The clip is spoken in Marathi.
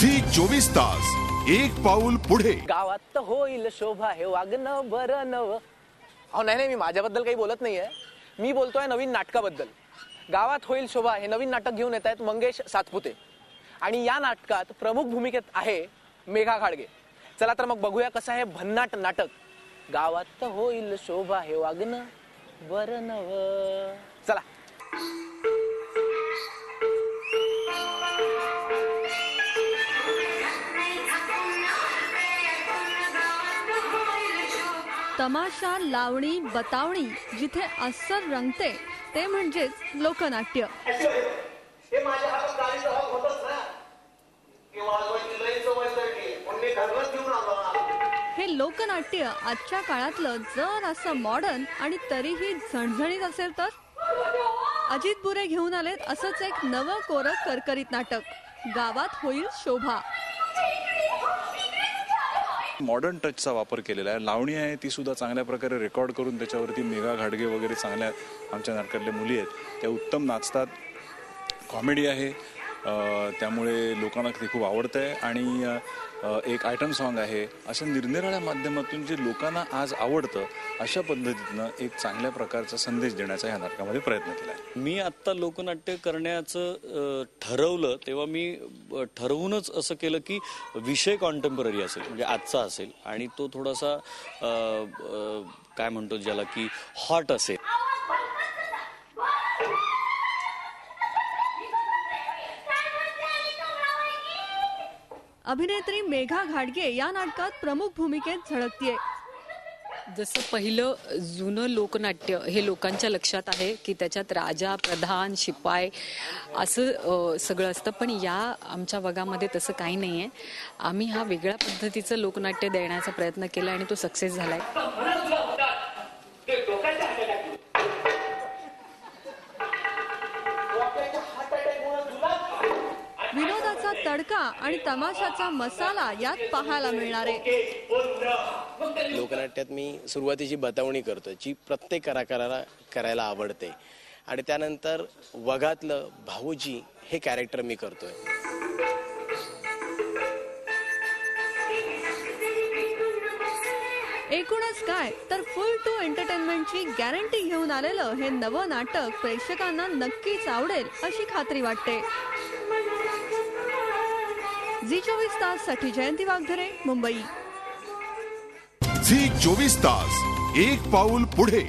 झी 24 तास एक पाऊल पुढे। गावात होईल शोभा हे वागणं बरं नव। अहो नाही मी माझ्याबद्दल काही बोलत नाहीये, मी बोलतोय नवीन नाटकाबद्दल। गावात होईल शोभा हे नवीन नाटक घेऊन येत आहेत मंगेश सातपुते आणि या नाटकात प्रमुख भूमिकेत आहे मेघा घाडगे। चला तर मग बघूया कसं आहे भन्नाट नाटक गावात होईल शोभा हे वागणं बरं नव। चला तमाशा, लावणी, बतावणी जिथे अस्सल रंगते ते म्हणजेच लोकनाट्य। हे लोकनाट्य आजच्या काळातलं जर असं मॉडर्न आणि तरीही झणझणीत असेल तर अजित बुरे घेऊन आलेत असंच एक नवं कोरं करकरीत नाटक गावात होईल शोभा। मॉडर्न टचचा वापर केलेला आहे। लावणी आहे ती सुद्धा चांगल्या प्रकारे रेकॉर्ड करून त्याच्यावरती मेघा घाडगे वगैरे चांगल्या आमच्या नाटकातल्या मुली आहेत त्या उत्तम नाचतात। कॉमेडी आहे त्यामुळे लोकांना ते खूप आवडतं आहे आणि एक आयटम सॉन्ग आहे। अशा निरनिराळ्या माध्यमातून जे लोकांना आज आवडतं अशा पद्धतीनं एक चांगल्या प्रकारचा संदेश देण्याचा या नाटकामध्ये प्रयत्न केला आहे। मी आत्ता लोकनाट्य करण्याचं ठरवलं तेव्हा मी ठरवूनच असं केलं की विषय कॉन्टेम्पररी असेल म्हणजे आजचा असेल आणि तो थोडासा काय म्हणतो ज्याला की हॉट असेल। अभिनेत्री मेघा घाडगे या नाटकात प्रमुख भूमिकेत झळकतीये। जसं पहिलं जुनं लोकनाट्य हे लोकांच्या लक्षात आहे की त्याच्यात राजा, प्रधान, शिपाई असं सगळं असतं, पण या आमच्या वगामध्ये तसं काही नाही आहे। आम्ही हा वेगळ्या पद्धतीचं लोकनाट्य देण्याचा प्रयत्न केला आणि तो सक्सेस झालाय। विनोदाचा तडका आणि तमाशाचा मसाला यात पाहायला मिळणार आहे। लोकनाट्यात मी सुरुवातीची बतावणी करतो जी प्रत्येक कलाकाराला करायला आवडते आणि त्यानंतर वगातलं भाऊजी हे कॅरेक्टर मी करतोय। एकूणच काय तर फुल टू एंटरटेनमेंटची गॅरंटी घेऊन आलेलं हे नवं नाटक प्रेक्षकांना नक्कीच आवडेल अशी खात्री वाटते। झी 24 तास साठी जयंती वाघधरे, मुंबई। झी 24 तास एक पाऊल पुढे।